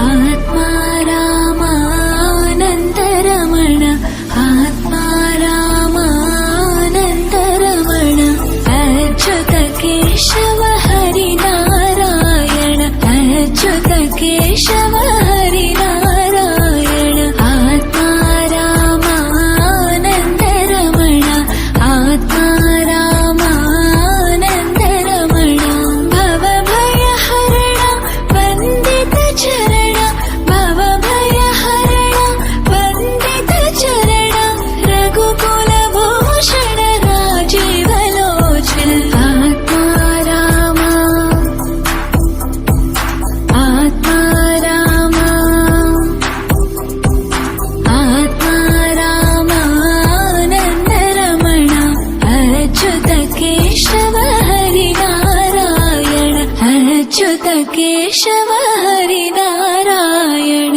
आत्मा रामानन्दरमण आत्मा रामानन्दरमण अच्युत केशव हरिनारायण अच्युत केशव हरिनारायण आत्मा रामानन्दरमण आत्मा रामानन्दरमण भवभयहरण वन्दित चरण भवभयहरण वन्दित चरण रघुकुलभूषण राजीवलोचन आत्मा रामा आत्मा रामा आत्मा रामानन्दरमण अच्युत केशव हरिनारायण अच्युत केशव हरिनारायण।